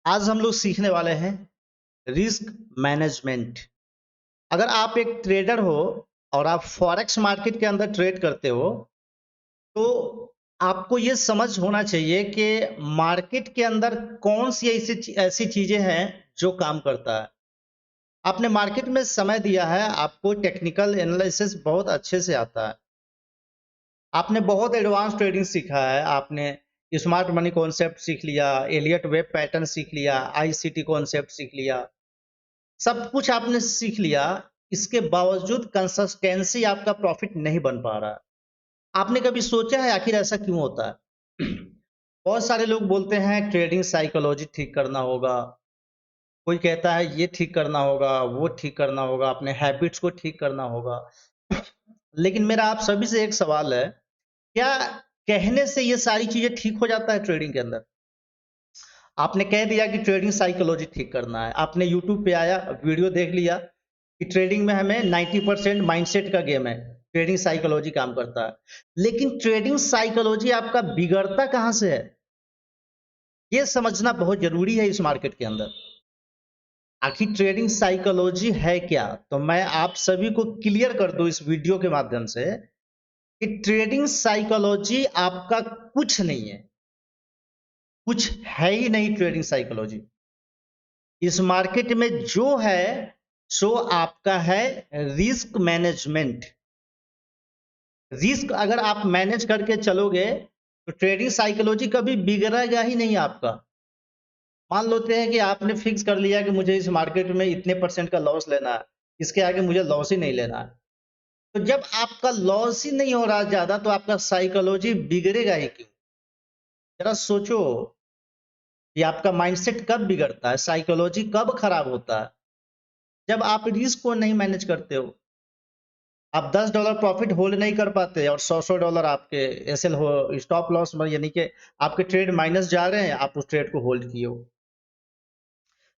आज हम लोग सीखने वाले हैं रिस्क मैनेजमेंट। अगर आप एक ट्रेडर हो और आप फॉरेक्स मार्केट के अंदर ट्रेड करते हो, तो आपको ये समझ होना चाहिए कि मार्केट के अंदर कौन सी ऐसी ऐसी चीजें हैं जो काम करता है। आपने मार्केट में समय दिया है, आपको टेक्निकल एनालिसिस बहुत अच्छे से आता है। आपने बहुत एडवांस ट्रेडिंग सीखा है, आपने स्मार्ट मनी कॉन्सेप्ट सीख लिया, एलियट वेब पैटर्न सीख लिया, आईसीटी कॉन्सेप्ट सीख लिया, सब कुछ आपने सीख लिया। इसके बावजूद कंसिस्टेंसी आपका प्रॉफिट नहीं बन पा रहा है। आपने कभी सोचा है आखिर ऐसा क्यों होता है? बहुत सारे लोग बोलते हैं ट्रेडिंग साइकोलॉजी ठीक करना होगा, कोई कहता है ये ठीक करना होगा, वो ठीक करना होगा, अपने हैबिट्स को ठीक करना होगा। लेकिन मेरा आप सभी से एक सवाल है, क्या कहने से ये सारी चीजें ठीक हो जाता है ट्रेडिंग के अंदर? आपने कह दिया कि ट्रेडिंग साइकोलॉजी ठीक करना है, आपने यूट्यूब पे आया, वीडियो देख लिया कि ट्रेडिंग में हमें 90% माइंडसेट का गेम है, ट्रेडिंग साइकोलॉजी काम करता है। लेकिन ट्रेडिंग साइकोलॉजी आपका बिगड़ता कहाँ से है, ये समझना बहुत जरूरी है इस मार्केट के अंदर। आखिर ट्रेडिंग साइकोलॉजी है क्या? तो मैं आप सभी को क्लियर कर दूं इस वीडियो के माध्यम से कि ट्रेडिंग साइकोलॉजी आपका कुछ नहीं है, कुछ है ही नहीं ट्रेडिंग साइकोलॉजी। इस मार्केट में जो है सो आपका है रिस्क मैनेजमेंट। रिस्क अगर आप मैनेज करके चलोगे तो ट्रेडिंग साइकोलॉजी कभी बिगड़ेगा ही नहीं आपका। मान लेते हैं कि आपने फिक्स कर लिया कि मुझे इस मार्केट में इतने परसेंट का लॉस लेना है, इसके आगे मुझे लॉस ही नहीं लेना है। तो जब आपका लॉस ही नहीं हो रहा ज्यादा तो आपका साइकोलॉजी बिगड़ेगा ही क्यों? जरा सोचो कि आपका माइंडसेट कब बिगड़ता है, साइकोलॉजी कब खराब होता है? जब आप रिस्क को नहीं मैनेज करते हो। आप $10 प्रॉफिट होल्ड नहीं कर पाते और 100 आपके एसएल हो, स्टॉप लॉस यानी कि आपके ट्रेड माइनस जा रहे हैं, आप उस ट्रेड को होल्ड किए हो।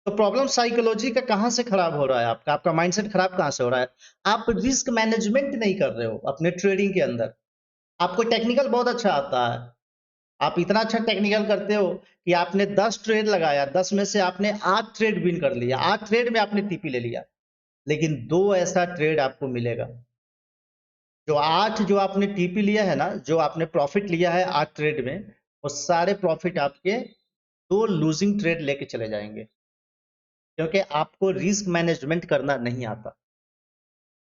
तो प्रॉब्लम साइकोलॉजी का कहां से खराब हो रहा है? आपका आपका माइंडसेट खराब कहां से हो रहा है? आप रिस्क मैनेजमेंट नहीं कर रहे हो अपने ट्रेडिंग के अंदर। आपको टेक्निकल बहुत अच्छा आता है, आप इतना अच्छा टेक्निकल करते हो कि आपने 10 ट्रेड लगाया, 10 में से आपने 8 ट्रेड विन कर लिया, 8 ट्रेड में आपने टीपी ले लिया। लेकिन दो ऐसा ट्रेड आपको मिलेगा, जो 8 जो आपने टीपी लिया है ना, जो आपने प्रॉफिट लिया है 8 ट्रेड में, वो सारे प्रॉफिट आपके दो लूजिंग ट्रेड लेके चले जाएंगे, क्योंकि आपको रिस्क मैनेजमेंट करना नहीं आता।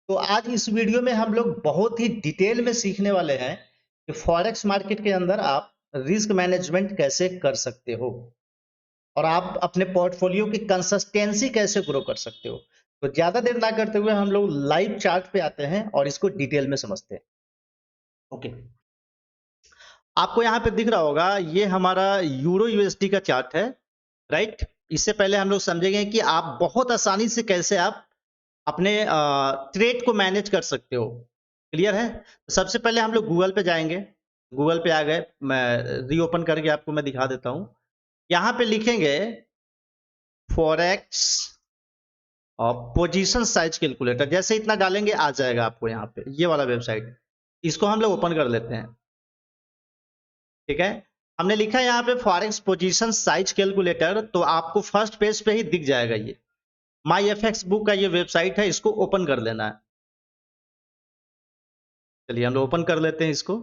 तो आज इस वीडियो में हम लोग बहुत ही डिटेल में सीखने वाले हैं कि फॉरेक्स मार्केट के अंदर आप रिस्क मैनेजमेंट कैसे कर सकते हो और आप अपने पोर्टफोलियो की कंसिस्टेंसी कैसे ग्रो कर सकते हो। तो ज्यादा देर ना करते हुए हम लोग लाइव चार्ट पे आते हैं और इसको डिटेल में समझते हैं। ओके, आपको यहाँ पे दिख रहा होगा, ये हमारा यूरो यूएसडी का चार्ट है, राइट। इससे पहले हम लोग समझेंगे कि आप बहुत आसानी से कैसे आप अपने ट्रेड को मैनेज कर सकते हो। क्लियर है? तो सबसे पहले हम लोग गूगल पे जाएंगे। गूगल पे आ गए, मैं रीओपन करके आपको मैं दिखा देता हूँ। यहाँ पे लिखेंगे फॉरेक्स और पोजीशन साइज कैलकुलेटर, जैसे इतना डालेंगे आ जाएगा आपको यहाँ पे ये वाला वेबसाइट। इसको हम लोग ओपन कर लेते हैं। ठीक है, हमने लिखा है यहाँ पे फॉरेक्स पोजीशन साइज कैलकुलेटर, तो आपको फर्स्ट पेज पे ही दिख जाएगा ये माई एफ एक्स बुक का ये वेबसाइट है, इसको ओपन कर लेना है। चलिए हम लोग ओपन कर लेते हैं इसको।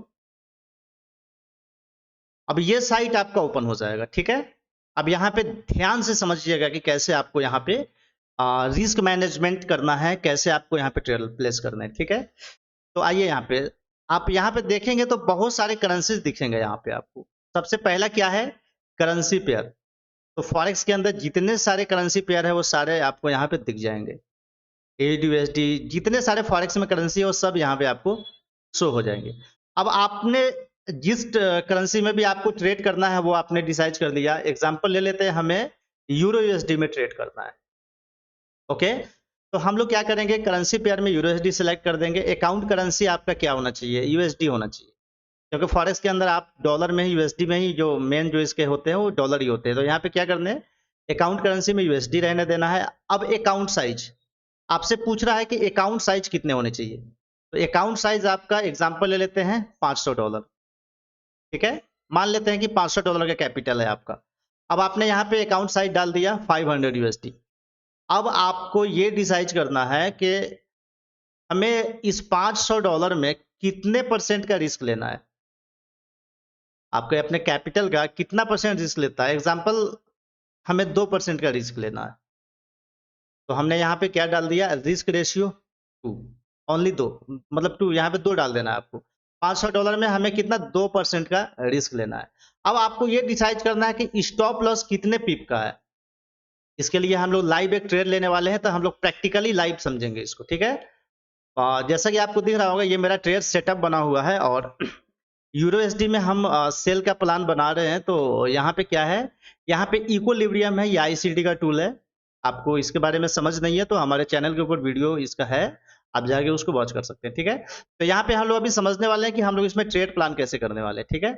अब ये साइट आपका ओपन हो जाएगा। ठीक है, अब यहाँ पे ध्यान से समझिएगा कि कैसे आपको यहाँ पे रिस्क मैनेजमेंट करना है, कैसे आपको यहाँ पे ट्रेड प्लेस करना है। ठीक है, तो आइए यहाँ पे, आप यहाँ पे देखेंगे तो बहुत सारे करेंसीज दिखेंगे यहाँ पे आपको। सबसे पहला क्या है? Currency pair. तो फॉरेक्स के अंदर जितने सारे करेंसी पेयर है वो सारे आपको यहाँ पे दिख जाएंगे। AUD जितने सारे फॉरेक्स में करेंसी है वो सब यहाँ पे आपको शो हो जाएंगे। अब आपने जिस करेंसी में भी आपको ट्रेड करना है वो आपने डिसाइड कर लिया। एग्जांपल ले लेते हैं, हमें यूरो यूएसडी में ट्रेड करना है। ओके, तो हम लोग क्या करेंगे, करेंसी पेयर में यूरो यूएसडी सेलेक्ट कर देंगे। अकाउंट करेंसी आपका क्या होना चाहिए? यूएसडी होना चाहिए, क्योंकि फॉरेक्स के अंदर आप डॉलर में ही, यूएसडी में ही जो मेन जो इसके होते हैं वो डॉलर ही होते हैं। तो यहाँ पे क्या करना है, अकाउंट करेंसी में यूएसडी रहने देना है। अब अकाउंट साइज आपसे पूछ रहा है कि अकाउंट साइज कितने होने चाहिए। तो अकाउंट साइज आपका एग्जांपल ले लेते हैं $500। ठीक है, मान लेते हैं कि $500 का कैपिटल है आपका। अब आपने यहाँ पे अकाउंट साइज डाल दिया 500 यूएसडी। अब आपको ये डिसाइड करना है कि हमें इस $500 में कितने परसेंट का रिस्क लेना है। आपके अपने कैपिटल का कितना परसेंट रिस्क लेता है। एग्जाम्पल हमें 2% का रिस्क लेना है, तो हमने यहाँ पे क्या डाल दिया, रिस्क रेशियो 2, ओनली 2, मतलब 2, यहाँ पे 2 डाल देना है आपको। $500 में हमें कितना 2% का रिस्क लेना है। अब आपको ये डिसाइड करना है कि स्टॉप लॉस कितने पिप का है। इसके लिए हम लोग लाइव एक ट्रेड लेने वाले हैं, तो हम लोग प्रैक्टिकली लाइव समझेंगे इसको, ठीक है। जैसा कि आपको दिख रहा होगा, ये मेरा ट्रेड सेटअप बना हुआ है और यूरो एसडी में हम सेल का प्लान बना रहे हैं। तो यहाँ पे क्या है, यहाँ पे इक्विलिब्रियम है, ये आईसीडी का टूल है। आपको इसके बारे में समझ नहीं है तो हमारे चैनल के ऊपर वीडियो इसका है, आप जाके उसको वॉच कर सकते हैं, ठीक है। तो यहाँ पे हम लोग अभी समझने वाले हैं कि हम लोग इसमें ट्रेड प्लान कैसे करने वाले हैं, ठीक है।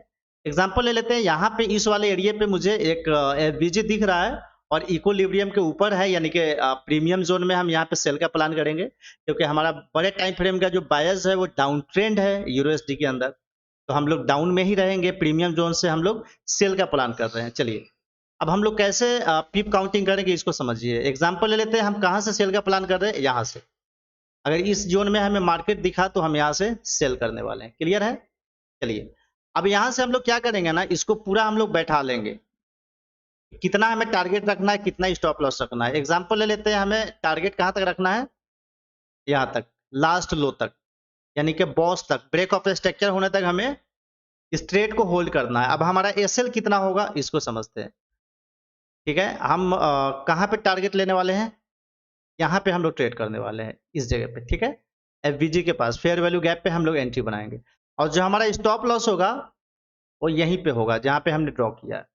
एग्जाम्पल ले लेते हैं, यहाँ पे इस वाले एरिया पे मुझे एक एफबीजी दिख रहा है और इक्विलिब्रियम के ऊपर है, यानी कि प्रीमियम जोन में हम यहाँ पे सेल का प्लान करेंगे, क्योंकि हमारा बड़े टाइम फ्रेम का जो बायस है वो डाउन ट्रेंड है यूरो एसडी के अंदर, तो हम लोग डाउन में ही रहेंगे। प्रीमियम जोन से हम लोग सेल का प्लान कर रहे हैं। चलिए अब हम लोग कैसे पिप काउंटिंग करेंगे इसको समझिए। एग्जांपल ले लेते हैं, हम कहां से सेल का प्लान कर रहे हैं, यहां से। अगर इस जोन में हमें मार्केट दिखा तो हम यहां से सेल करने वाले हैं। क्लियर है। चलिए अब यहां से हम लोग क्या करेंगे ना, इसको पूरा हम लोग बैठा लेंगे, कितना हमें टारगेट रखना है, कितना स्टॉप लॉस रखना है। एग्जाम्पल ले लेते हैं, हमें टारगेट कहां तक रखना है, यहां तक, लास्ट लो तक, यानी कि बॉस तक, ब्रेक ऑफ स्ट्रक्चर होने तक हमें इस ट्रेड को होल्ड करना है। अब हमारा एसएल कितना होगा इसको समझते हैं, ठीक है। हम कहाँ पे टारगेट लेने वाले हैं, यहाँ पे हम लोग ट्रेड करने वाले हैं, इस जगह पे, ठीक है। एफवीजी के पास फेयर वैल्यू गैप पे हम लोग एंट्री बनाएंगे, और जो हमारा स्टॉप लॉस होगा वो यहीं पे होगा जहाँ पे हमने ड्रॉ किया है।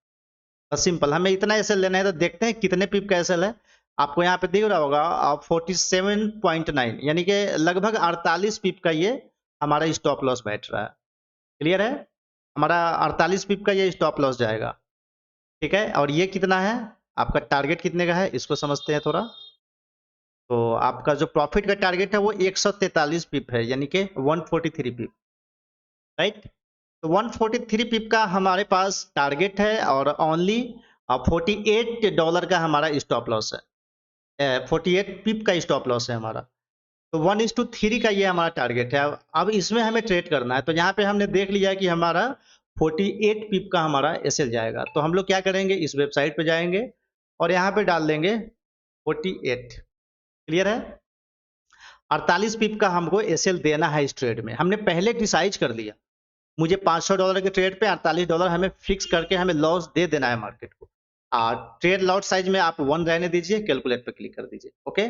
बस सिंपल, हमें इतना एसएल लेना है, तो देखते हैं कितने पिप का एसएल है। आपको यहाँ पे दिख रहा होगा 47.9, यानी कि लगभग 48 पिप का ये हमारा स्टॉप लॉस बैठ रहा है। क्लियर है, हमारा 48 पिप का ये स्टॉप लॉस जाएगा, ठीक है। और ये कितना है, आपका टारगेट कितने का है इसको समझते हैं थोड़ा। तो आपका जो प्रॉफिट का टारगेट है वो 143 पिप है, यानी कि 143 पिप, राइट। तो 143 पिप का हमारे पास टारगेट है और ओनली $48 का हमारा स्टॉप लॉस है। 48 पिप का स्टॉप लॉस है हमारा। तो 1:3 का ये हमारा टारगेट है। अब इसमें हमें ट्रेड करना है, तो यहाँ पे हमने देख लिया कि हमारा 48 पिप का हमारा एसएल जाएगा। तो हम लोग क्या करेंगे, इस वेबसाइट पे जाएंगे और यहाँ पे डाल देंगे 48। क्लियर है, 48 पिप का हमको एसएल देना है इस ट्रेड में। हमने पहले डिसाइड कर लिया, मुझे $500 के ट्रेड पे $48 हमें फिक्स करके हमें लॉस दे देना है मार्केट को। ट्रेड लॉट साइज में आप 1 रहने दीजिए, कैलकुलेट पे क्लिक कर दीजिए, ओके।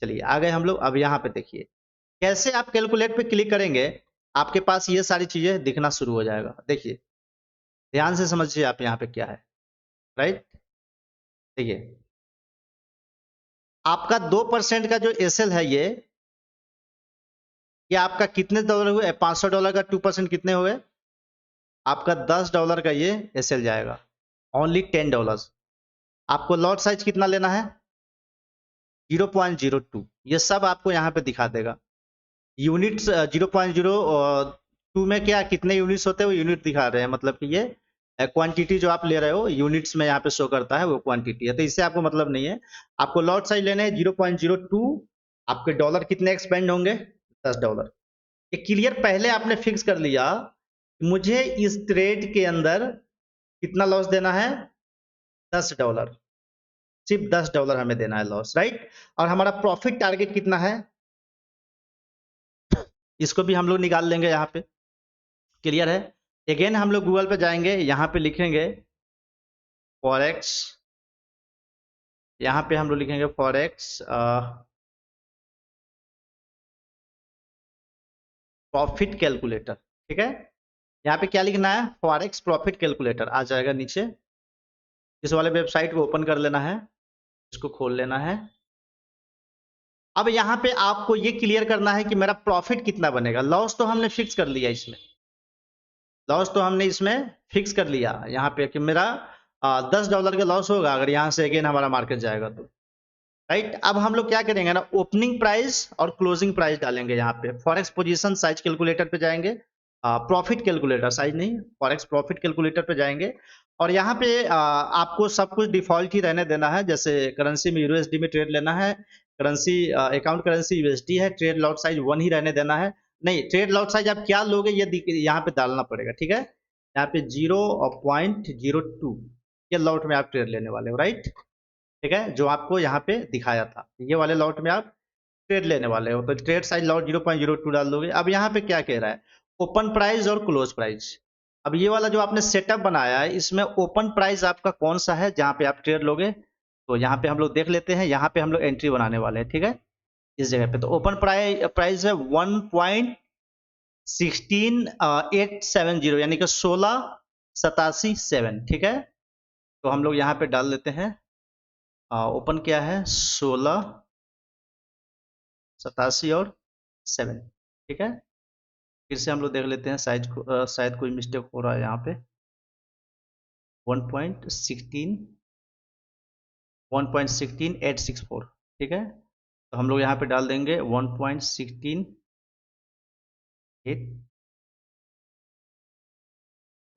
चलिए आ गए हम लोग। अब यहाँ पे देखिए कैसे आप कैलकुलेट पे क्लिक करेंगे, आपके पास ये सारी चीजें दिखना शुरू हो जाएगा। देखिए ध्यान से समझिए आप यहाँ पे क्या है, राइट। देखिए आपका 2% का जो एसएल है ये आपका कितने डॉलर हुए, $500 का 2% कितने हुए, आपका $10 का ये एसएल जाएगा, ओनली $10। आपको लॉट साइज कितना लेना है, 0.02, ये सब आपको यहाँ पे दिखा देगा। यूनिट्स 0.02 में क्या कितने यूनिट्स होते हैं वो यूनिट दिखा रहे हैं, मतलब कि ये क्वांटिटी जो आप ले रहे हो यूनिट्स में यहाँ पे शो करता है, वो क्वांटिटी है। तो इससे आपको मतलब नहीं है, आपको लॉट साइज लेने हैं 0.02। आपके डॉलर कितने एक्सपेंड होंगे, $10। ये क्लियर पहले आपने फिक्स कर लिया, मुझे इस ट्रेड के अंदर कितना लॉस देना है, $10, सिर्फ $10 हमें देना है लॉस, राइट। और हमारा प्रॉफिट टारगेट कितना है, इसको भी हम लोग निकाल लेंगे यहाँ पे। क्लियर है। अगेन हम लोग गूगल पे जाएंगे, यहाँ पे लिखेंगे फॉरेक्स, यहाँ पे हम लोग लिखेंगे फॉरेक्स प्रॉफिट कैलकुलेटर, ठीक है। यहाँ पे क्या लिखना है, फॉरेक्स प्रॉफिट कैलकुलेटर आ जाएगा नीचे। इस वाले वेबसाइट को ओपन कर लेना है, इसको खोल लेना है। अब यहाँ पे आपको ये क्लियर करना है कि मेरा प्रॉफिट कितना बनेगा। लॉस तो हमने फिक्स कर लिया इसमें, लॉस तो हमने इसमें फिक्स कर लिया यहाँ पे कि मेरा $10 का लॉस होगा अगर यहाँ से अगेन हमारा मार्केट जाएगा तो, राइट। अब हम लोग क्या करेंगे ना, ओपनिंग प्राइस और क्लोजिंग प्राइस डालेंगे यहाँ पे। फॉरेक्स पोजीशन साइज कैलकुलेटर पे जाएंगे, प्रॉफिट कैलकुलेटर, साइज नहीं, फॉरेक्स प्रॉफिट कैलकुलेटर पे जाएंगे और यहाँ पे आपको सब कुछ डिफॉल्ट ही रहने देना है। जैसे करेंसी में यूएसडी में ट्रेड लेना है, करेंसी अकाउंट करेंसी यूएसडी है, ट्रेड लॉट साइज 1 ही रहने देना है। नहीं, ट्रेड लॉट साइज आप क्या लोगे ये यहाँ पे डालना पड़ेगा, ठीक है। यहाँ पे 0.02 ये लॉट में आप ट्रेड लेने वाले हो, राइट, ठीक है, जो आपको यहाँ पे दिखाया था, ये वाले लॉट में आप ट्रेड लेने वाले हो, तो ट्रेड साइज लॉट 0.02 डाल दोगे। अब यहाँ पे क्या कह रहा है, ओपन प्राइस और क्लोज प्राइस। अब ये वाला जो आपने सेटअप बनाया है, इसमें ओपन प्राइस आपका कौन सा है जहाँ पे आप ट्रेड लोगे, तो यहाँ पे हम लोग देख लेते हैं। यहाँ पे हम लोग एंट्री बनाने वाले हैं, ठीक है, इस जगह पे। तो ओपन प्राइस है 1.16870, यानी कि 1687, ठीक है। तो हम लोग यहाँ पे डाल देते हैं, ओपन क्या है 1687 और 7, ठीक है। फिर से हम लोग देख लेते हैं साइज को, शायद कोई मिस्टेक हो रहा है यहाँ पे। 1.16864, ठीक है। तो हम लोग यहाँ पे डाल देंगे 1.168,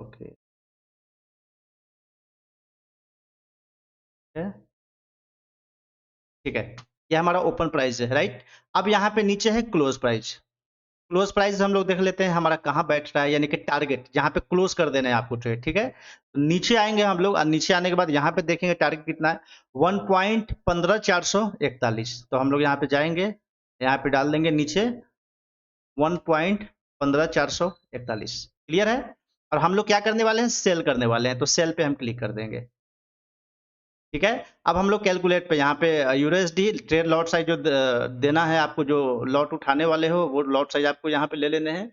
ओके, ठीक है। ये हमारा ओपन प्राइस है, राइट। अब यहाँ पे नीचे है क्लोज प्राइस। क्लोज प्राइस हम लोग देख लेते हैं हमारा कहाँ बैठ रहा है, यानी कि टारगेट जहाँ पे क्लोज कर देना है आपको ट्रेड, ठीक है। तो नीचे आएंगे हम लोग, और नीचे आने के बाद यहाँ पे देखेंगे टारगेट कितना है, 1.15441। तो हम लोग यहाँ पे जाएंगे, यहाँ पे डाल देंगे नीचे 1.15441, क्लियर है। और हम लोग क्या करने वाले हैं, सेल करने वाले हैं, तो सेल पे हम क्लिक कर देंगे, ठीक है। अब हम लोग कैलकुलेट पे, यहाँ पे यूएसडी ट्रेड लॉट साइज जो देना है आपको, जो लॉट उठाने वाले हो वो लॉट साइज आपको यहाँ पे ले लेने हैं।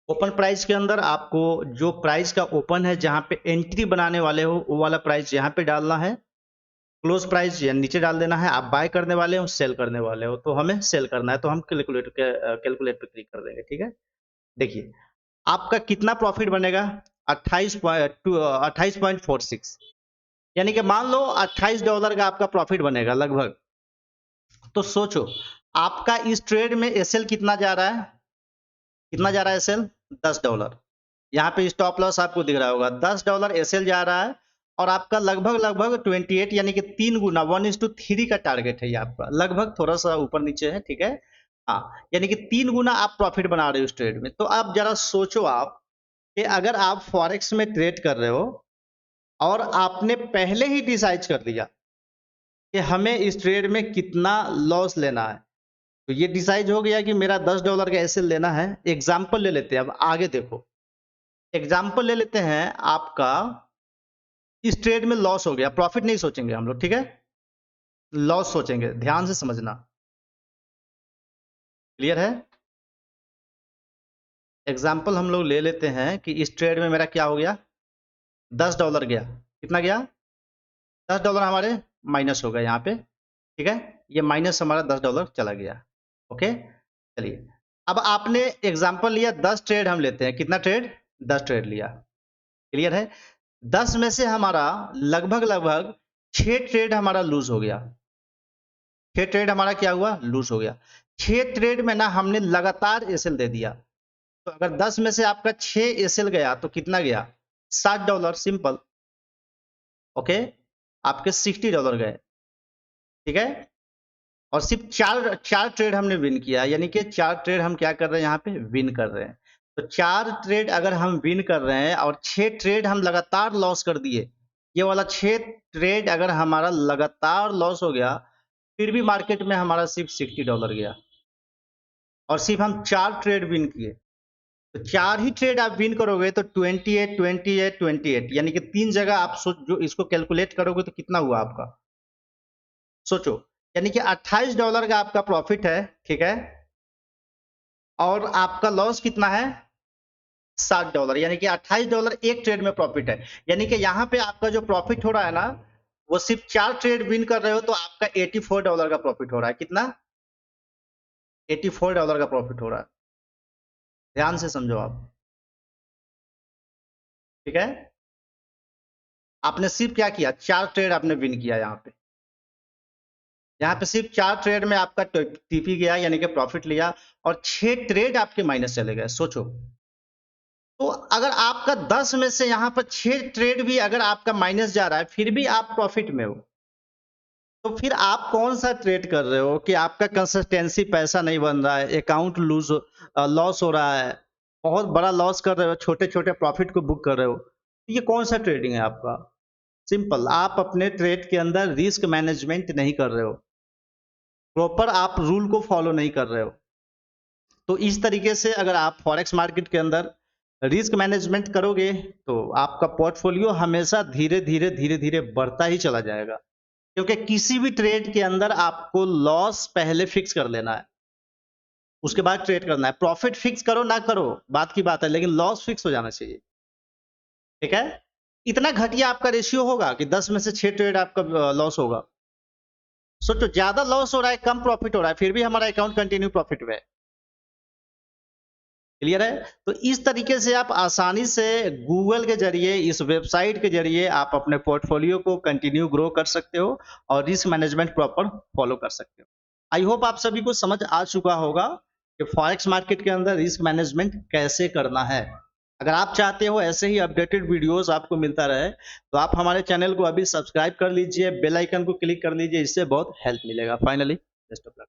ओपन प्राइस के अंदर आपको जो प्राइस का ओपन है, जहाँ पे एंट्री बनाने वाले हो वो वाला प्राइस यहाँ पे डालना है। क्लोज प्राइस या नीचे डाल देना है। आप बाय करने वाले हो, सेल करने वाले हो, तो हमें सेल करना है, तो हम कैलकुलेट पे क्लिक कर देंगे, ठीक है। देखिए आपका कितना प्रॉफिट बनेगा, 28.46, यानी कि मान लो $28 का आपका प्रॉफिट बनेगा लगभग। तो सोचो आपका इस ट्रेड में एसएल कितना जा रहा है, कितना जा रहा है एसएल, $10। यहाँ पे स्टॉप लॉस आपको दिख रहा होगा, $10 एसएल जा रहा है। और आपका लगभग लगभग 28, यानी कि 3 गुना, 1:3 का टारगेट है ये आपका, लगभग थोड़ा सा ऊपर नीचे है, ठीक है। हाँ, यानी कि 3 गुना आप प्रॉफिट बना रहे हो इस ट्रेड में। तो आप जरा सोचो आप कि अगर आप फॉरेक्स में ट्रेड कर रहे हो और आपने पहले ही डिसाइड कर लिया कि हमें इस ट्रेड में कितना लॉस लेना है, तो ये डिसाइड हो गया कि मेरा $10 का एसएल लेना है। एग्जाम्पल ले लेते हैं, अब आगे देखो, एग्जाम्पल ले लेते हैं आपका, इस ट्रेड में लॉस हो गया, प्रॉफिट नहीं सोचेंगे हम लोग, ठीक है, लॉस सोचेंगे, ध्यान से समझना, क्लियर है। एग्जाम्पल हम लोग ले लेते हैं कि इस ट्रेड में मेरा क्या हो गया, $10 गया, कितना गया, $10 हमारे माइनस हो गए यहाँ पे, ठीक है। ये माइनस हमारा $10 चला गया, ओके। चलिए अब आपने एग्जाम्पल लिया, 10 ट्रेड हम लेते हैं, कितना ट्रेड, 10 ट्रेड लिया, क्लियर है। 10 में से हमारा लगभग लगभग 6 ट्रेड हमारा लूज हो गया, 6 ट्रेड हमारा क्या हुआ, लूज हो गया। 6 ट्रेड में ना हमने लगातार एसएल दे दिया, तो अगर 10 में से आपका 6 एसएल गया तो कितना गया, $60, सिंपल, ओके। आपके $60 गए, ठीक है। और सिर्फ चार चार ट्रेड हमने विन किया, यानी कि 4 ट्रेड हम क्या कर रहे हैं, यहाँ पे विन कर रहे हैं। तो 4 ट्रेड अगर हम विन कर रहे हैं और 6 ट्रेड हम लगातार लॉस कर दिए, ये वाला 6 ट्रेड अगर हमारा लगातार लॉस हो गया, फिर भी मार्केट में हमारा सिर्फ $60 गया, और सिर्फ हम 4 ट्रेड विन किए। तो 4 ही ट्रेड आप विन करोगे तो 28 28 28, यानी कि 3 जगह आप जो इसको कैलकुलेट करोगे तो कितना हुआ आपका, सोचो, यानी कि $28 का आपका प्रॉफिट है, ठीक है। और आपका लॉस कितना है, $60, यानी कि $28 एक ट्रेड में प्रॉफिट है। यानी कि यहाँ पे आपका जो प्रॉफिट हो रहा है ना, वो सिर्फ 4 ट्रेड विन कर रहे हो तो आपका $84 का प्रॉफिट हो रहा है, कितना, $84 का प्रॉफिट हो रहा है, ध्यान से समझो आप, ठीक है। आपने सिर्फ क्या किया, 4 ट्रेड आपने विन किया यहाँ पे सिर्फ 4 ट्रेड में आपका टीपी गया, यानी कि प्रॉफिट लिया, और 6 ट्रेड आपके माइनस चले गए, सोचो। तो अगर आपका 10 में से यहाँ पर 6 ट्रेड भी अगर आपका माइनस जा रहा है, फिर भी आप प्रॉफिट में हो, तो फिर आप कौन-सा ट्रेड कर रहे हो कि आपका कंसिस्टेंसी पैसा नहीं बन रहा है, अकाउंट लॉस हो रहा है, बहुत बड़ा लॉस कर रहे हो, छोटे-छोटे प्रॉफिट को बुक कर रहे हो। ये कौन-सा ट्रेडिंग है आपका? सिंपल, आप अपने ट्रेड के अंदर रिस्क मैनेजमेंट नहीं कर रहे हो। प्रॉपर आप रूल को फॉलो नहीं कर रहे हो। तो इस तरीके से अगर आप फॉरेक्स मार्केट के अंदर रिस्क मैनेजमेंट करोगे, तो आपका पोर्टफोलियो हमेशा धीरे-धीरे, धीरे-धीरे बढ़ता ही चला जाएगा। क्योंकि किसी भी ट्रेड के अंदर आपको लॉस पहले फिक्स कर लेना है, उसके बाद ट्रेड करना है। प्रॉफिट फिक्स करो ना करो, बात की बात है, लेकिन लॉस फिक्स हो जाना चाहिए। ठीक है? इतना घटिया आपका रेशियो होगा कि 10 में से 6 ट्रेड आपका लॉस होगा। सोचो, ज़्यादा लॉस हो रहा है, कम प्रॉफिट हो रहा है, फिर भी हमारा अकाउंट कंटिन्यू प्रॉफिट में है। क्लियर है? तो इस तरीके से आप आसानी से गूगल के ज़रिए, इस वेबसाइट के ज़रिए आप अपने पोर्टफोलियो को कंटिन्यू ग्रो कर सकते हो और रिस्क मैनेजमेंट प्रॉपर फॉलो कर सकते हो। आई होप आप सभी को समझ आ चुका होगा कि फॉरेक्स मार्केट के अंदर रिस्क मैनेजमेंट कैसे करना है। अगर आप चाहते हो ऐसे ही अपडेटेड वीडियोस आपको मिलता रहे, तो आप हमारे चैनल को अभी सब्सक्राइब कर लीजिए, बेल आइकन को क्लिक कर लीजिए, इससे बहुत हेल्प मिलेगा। Finally best of luck.